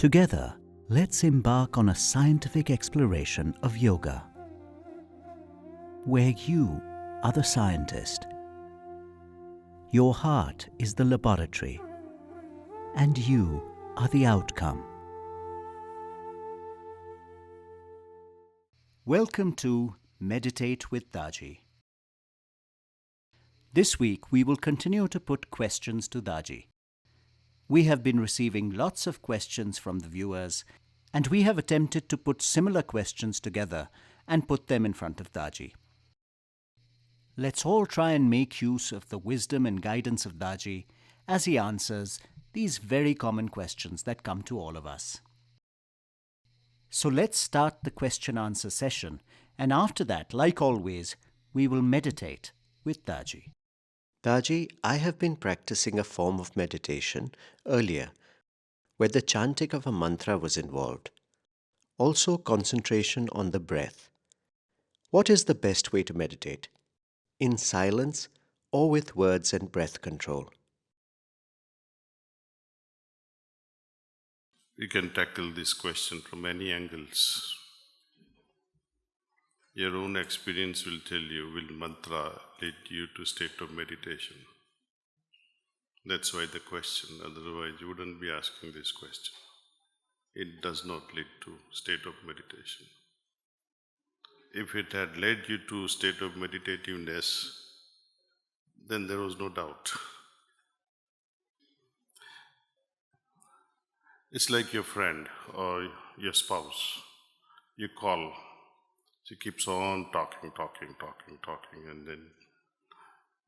Together, let's embark on a scientific exploration of yoga, where you are the scientist, your heart is the laboratory, and you are the outcome. Welcome to Meditate with Daaji. This week we will continue to put questions to Daaji. We have been receiving lots of questions from the viewers, and we have attempted to put similar questions together and put them in front of Daaji. Let's all try and make use of the wisdom and guidance of Daaji as he answers these very common questions that come to all of us. So let's start the question-answer session, and after that, like always, we will meditate with Daaji. Daaji, I have been practicing a form of meditation earlier where the chanting of a mantra was involved. Also, concentration on the breath. What is the best way to meditate? In silence or with words and breath control? We can tackle this question from many angles. Your own experience will tell you, will mantra lead you to state of meditation? That's why the question, otherwise you wouldn't be asking this question. It does not lead to state of meditation. If it had led you to state of meditativeness, then there was no doubt. It's like your friend or your spouse. You call, she keeps on talking, and then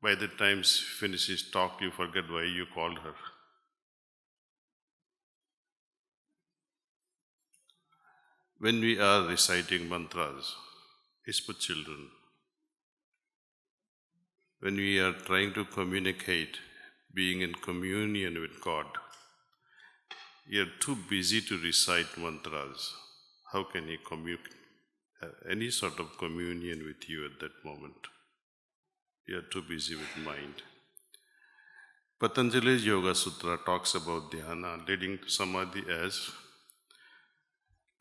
by the time she finishes talk, you forget why you called her. When we are reciting mantras, it's for children. When we are trying to communicate, being in communion with God, you're too busy to recite mantras. How can He have any sort of communion with you at that moment? You're too busy with mind. Patanjali's Yoga Sutra talks about dhyana leading to samadhi as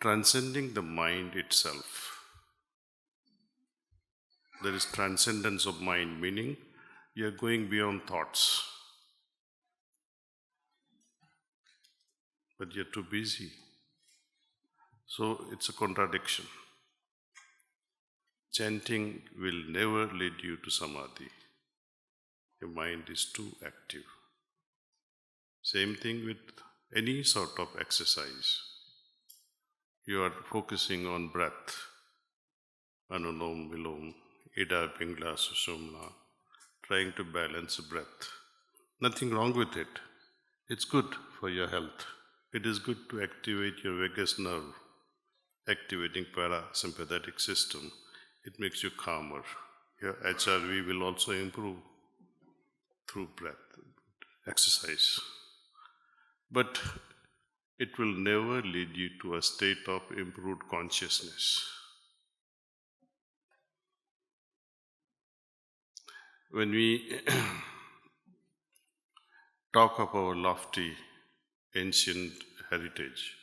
transcending the mind itself. There is transcendence of mind, meaning you're going beyond thoughts. But you're too busy. So it's a contradiction. Chanting will never lead you to samadhi. Your mind is too active. Same thing with any sort of exercise. You are focusing on breath. Anulom, vilom, ida, pingla, sushumna. Trying to balance breath. Nothing wrong with it. It's good for your health. It is good to activate your vagus nerve, activating parasympathetic system. It makes you calmer. Your HRV will also improve through breath exercise. But it will never lead you to a state of improved consciousness. When we talk of our lofty ancient heritage,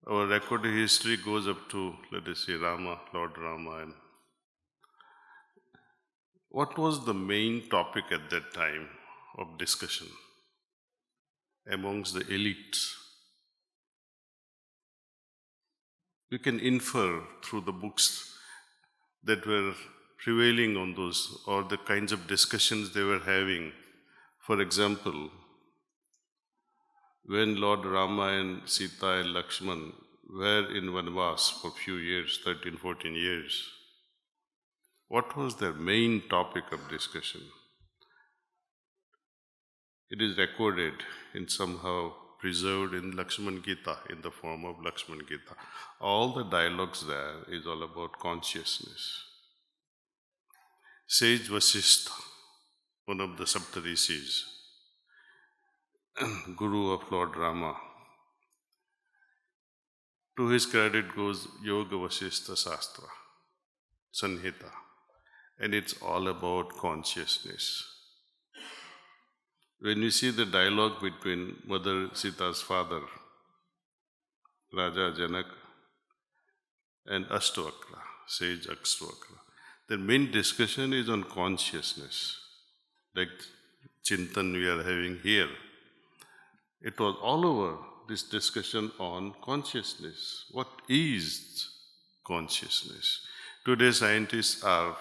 our recorded history goes up to, let us say, Lord Rama. And what was the main topic at that time of discussion amongst the elites? We can infer through the books that were prevailing on those, or the kinds of discussions they were having. For example, when Lord Rama and Sita and Lakshman were in Vanvas for a few years, 13, 14 years, what was their main topic of discussion? It is recorded and somehow preserved in Lakshman Gita, in the form of Lakshman Gita. All the dialogues there is all about consciousness. Sage Vasishtha, one of the Saptarishis, Guru of Lord Rama, to his credit goes Yoga Vasishtha Shastra, Sanhita, and it's all about consciousness. When we see the dialogue between Mother Sita's father, Raja Janak, and Ashtavakra, sage Ashtavakra, the main discussion is on consciousness. Like Chintan we are having here, it was all over this discussion on consciousness. What is consciousness? Today scientists are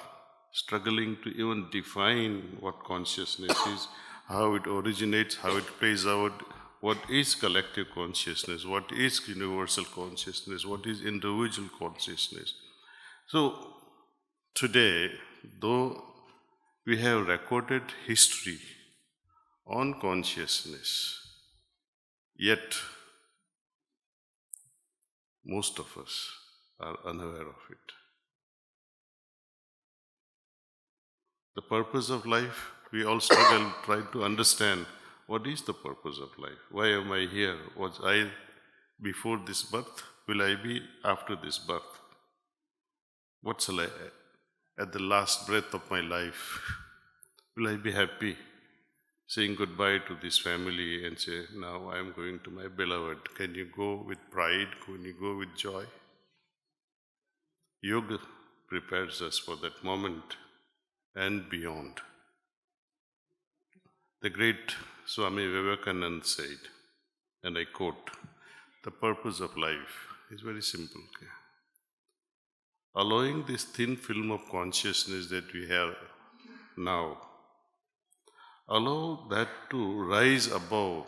struggling to even define what consciousness is, how it originates, how it plays out, what is collective consciousness, what is universal consciousness, what is individual consciousness. So today, though we have recorded history on consciousness, yet most of us are unaware of it. The purpose of life, we all struggle, try to understand what is the purpose of life? Why am I here? Was I before this birth? Will I be after this birth? What shall I, at the last breath of my life, will I be happy saying goodbye to this family and say, now I am going to my beloved? Can you go with pride? Can you go with joy? Yoga prepares us for that moment and beyond. The great Swami Vivekananda said, and I quote, the purpose of life is very simple. Allowing this thin film of consciousness that we have now, allow that to rise above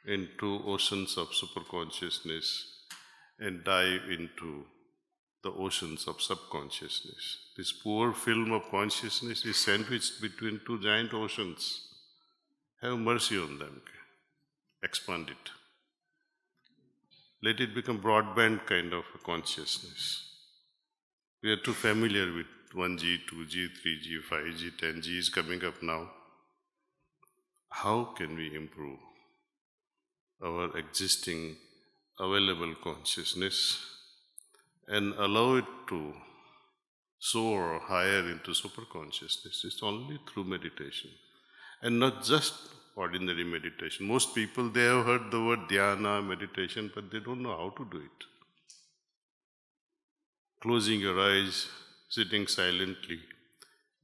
into oceans of superconsciousness and dive into the oceans of subconsciousness. This poor film of consciousness is sandwiched between two giant oceans. Have mercy on them. Expand it. Let it become broadband kind of a consciousness. We are too familiar with 1G, 2G, 3G, 5G, 10G is coming up now. How can we improve our existing available consciousness and allow it to soar higher into superconsciousness? It's only through meditation. And not just ordinary meditation. Most people, they have heard the word dhyana, meditation, but they don't know how to do it. Closing your eyes, sitting silently,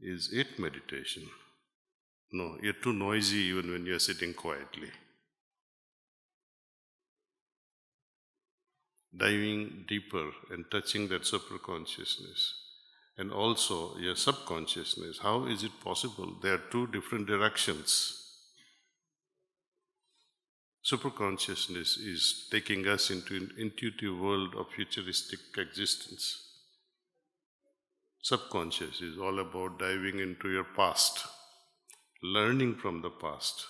is it meditation? No, you're too noisy even when you're sitting quietly. Diving deeper and touching that superconsciousness and also your subconsciousness. How is it possible? There are two different directions. Superconsciousness is taking us into an intuitive world of futuristic existence. Subconscious is all about diving into your past, learning from the past,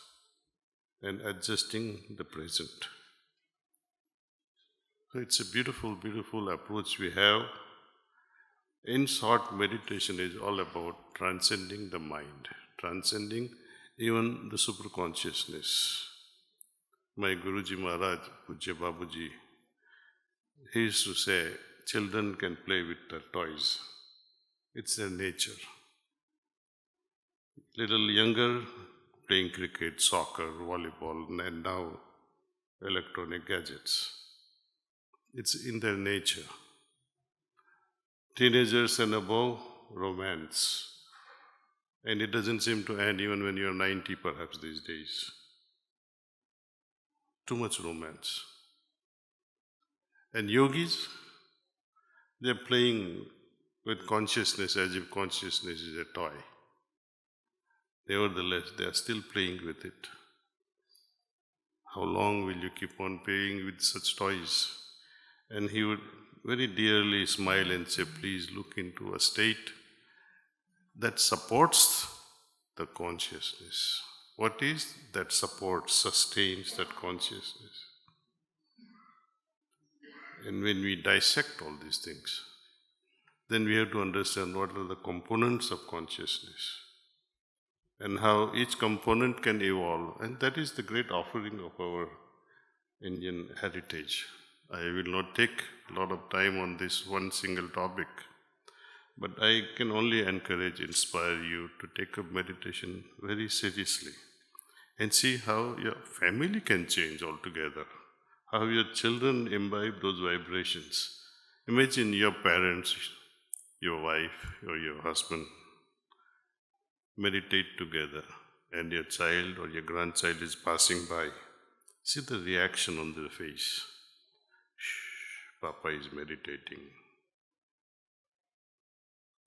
and adjusting the present. So it's a beautiful, beautiful approach we have. In short, meditation is all about transcending the mind, transcending even the superconsciousness. My Guruji Maharaj, Pujya Babuji, he used to say, children can play with their toys. It's their nature. Little younger, playing cricket, soccer, volleyball, and now electronic gadgets. It's in their nature. Teenagers and above, romance. And it doesn't seem to end even when you're 90 perhaps these days. Too much romance. And yogis, they're playing with consciousness as if consciousness is a toy. Nevertheless, they are still playing with it. How long will you keep on playing with such toys? And he would very dearly smile and say, please look into a state that supports the consciousness. What is that supports, sustains that consciousness? And when we dissect all these things, then we have to understand what are the components of consciousness and how each component can evolve. And that is the great offering of our Indian heritage. I will not take a lot of time on this one single topic, but I can only encourage, inspire you to take up meditation very seriously. and see how your family can change altogether, how your children imbibe those vibrations. Imagine your parents, your wife, or your husband meditate together, and your child or your grandchild is passing by. See the reaction on their face. Shh, Papa is meditating.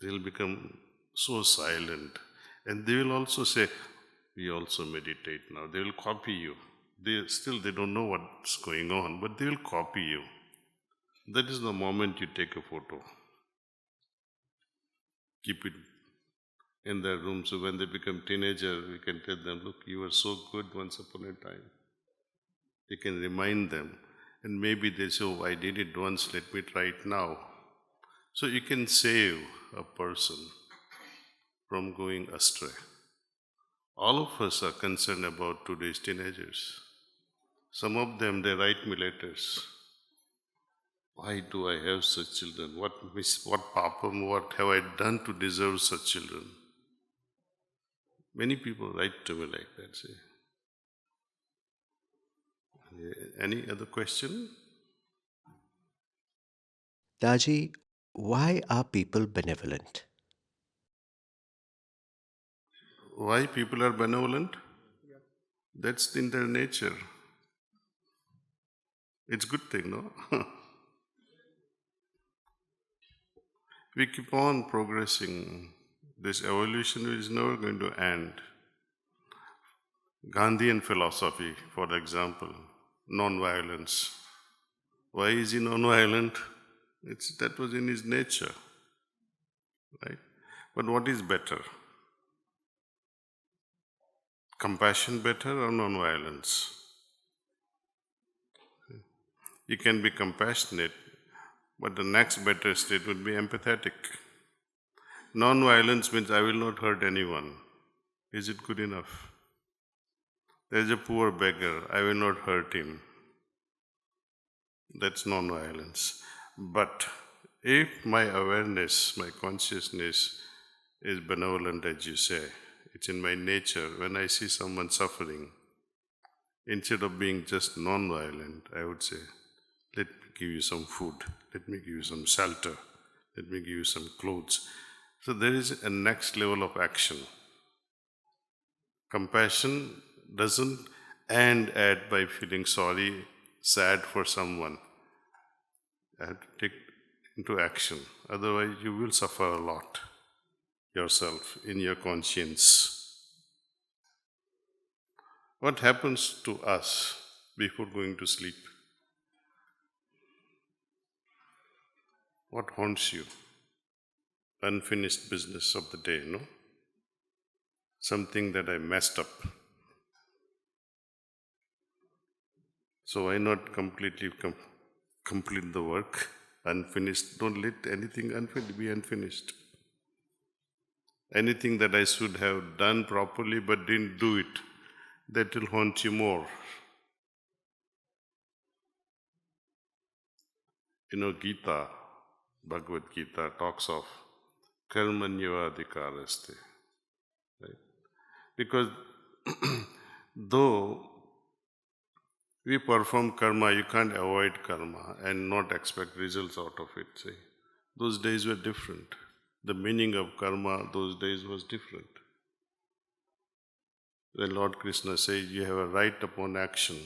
They'll become so silent. And they will also say, we also meditate now. They will copy you. They don't know what's going on, but they will copy you. That is the moment you take a photo. Keep it in their room, so when they become teenager, we can tell them, look, you were so good once upon a time. You can remind them, and maybe they say, oh, I did it once, let me try it now. So you can save a person from going astray. All of us are concerned about today's teenagers. Some of them, they write me letters. Why do I have such children? What papam, what have I done to deserve such children? Many people write to me like that, say. Any other question? Daaji, why are people benevolent? Why people are benevolent? That's in their nature. It's a good thing, no? We keep on progressing. This evolution is never going to end. Gandhian philosophy, for example, non-violence. Why is he non-violent? That was in his nature, right? But what is better? Compassion better or non-violence? You can be compassionate, but the next better state would be empathetic. Non-violence means I will not hurt anyone. Is it good enough? There is a poor beggar, I will not hurt him. That's non-violence. But if my awareness, my consciousness is benevolent, as you say, it's in my nature, when I see someone suffering, instead of being just non-violent, I would say, let me give you some food, let me give you some shelter, let me give you some clothes. So there is a next level of action. Compassion doesn't end at by feeling sorry, sad for someone. You have to take into action. Otherwise, you will suffer a lot yourself in your conscience. What happens to us before going to sleep? What haunts you? Unfinished business of the day, no? Something that I messed up. So why not completely complete the work? Unfinished. Don't let anything be unfinished. Anything that I should have done properly but didn't do it, that will haunt you more. Gita, Bhagavad Gita talks of karmanyavadhikaraste. Right? Because though we perform karma, you can't avoid karma and not expect results out of it. See? Those days were different. The meaning of karma those days was different. When Lord Krishna says you have a right upon action,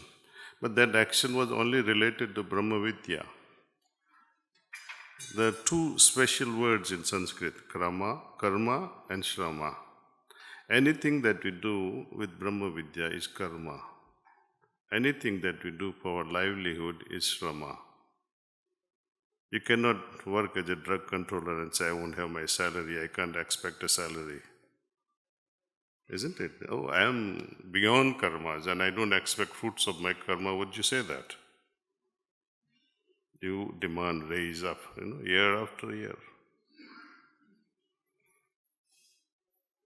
but that action was only related to Brahma Vidya. There are two special words in Sanskrit, karma and shrama. Anything that we do with Brahma Vidya is karma. Anything that we do for our livelihood is shrama. You cannot work as a drug controller and say, I won't have my salary, I can't expect a salary. Isn't it? Oh, I am beyond karmas and I don't expect fruits of my karma. Would you say that? You demand raise up, year after year.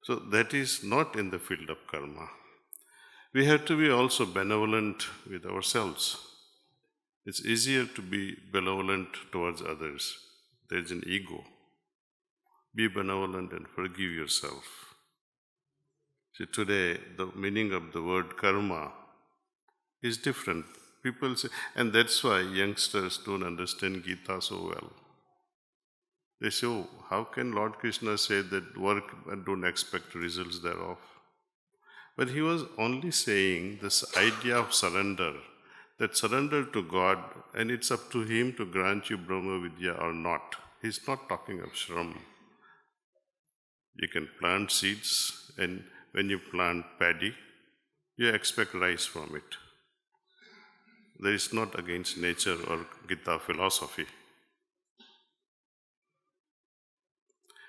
So that is not in the field of karma. We have to be also benevolent with ourselves. It's easier to be benevolent towards others. There's an ego. Be benevolent and forgive yourself. See, today, the meaning of the word karma is different. People say, and that's why youngsters don't understand Gita so well. They say, oh, how can Lord Krishna say that work and don't expect results thereof? But he was only saying this idea of surrender, that surrender to God, and it's up to Him to grant you Brahma Vidya or not. He's not talking of shram. You can plant seeds, and when you plant paddy, you expect rice from it. There is not against nature or Gita philosophy.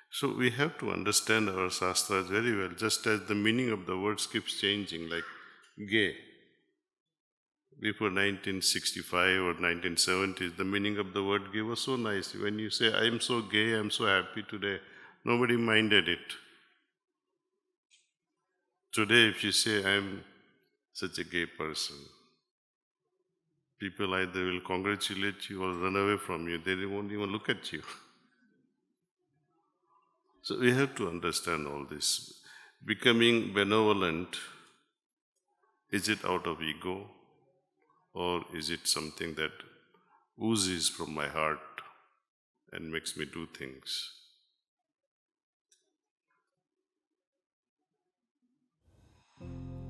So we have to understand our Shastras very well, just as the meaning of the words keeps changing, like gay. Before 1965 or 1970s, the meaning of the word gay was so nice. When you say, I am so gay, I am so happy today, nobody minded it. Today, if you say, I am such a gay person, people either will congratulate you or run away from you. They won't even look at you. So we have to understand all this. Becoming benevolent, is it out of ego, or is it something that oozes from my heart and makes me do things?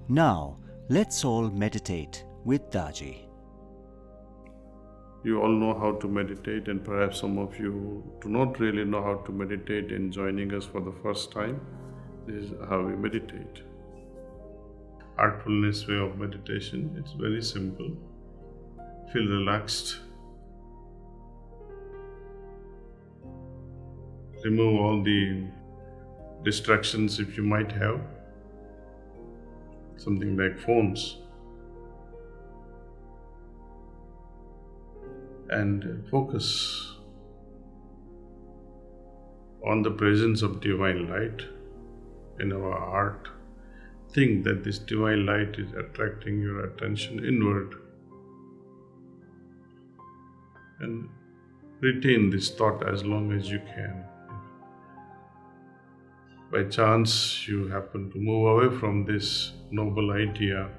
Now, let's all meditate with Daaji. You all know how to meditate, and perhaps some of you do not really know how to meditate and joining us for the first time. This is how we meditate. Heartfulness way of meditation, it's very simple. Feel relaxed. Remove all the distractions if you might have. Something like phones. And focus on the presence of divine light in our heart. Think that this divine light is attracting your attention inward. And retain this thought as long as you can. By chance you happen to move away from this noble idea,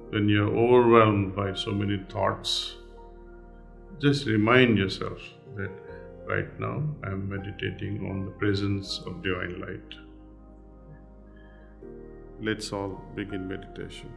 when you're overwhelmed by so many thoughts, just remind yourself that right now I am meditating on the presence of divine light. Let's all begin meditation.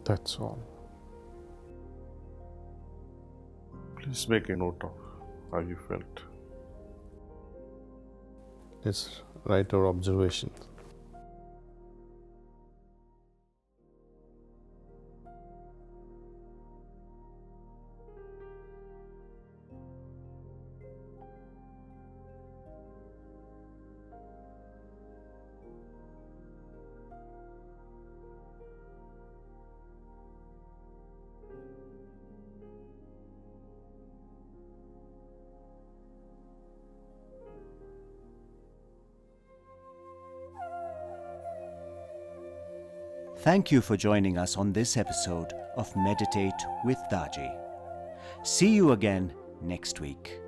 That's all. Please make a note of how you felt. Let's write our observations. Thank you for joining us on this episode of Meditate with Daaji. See you again next week.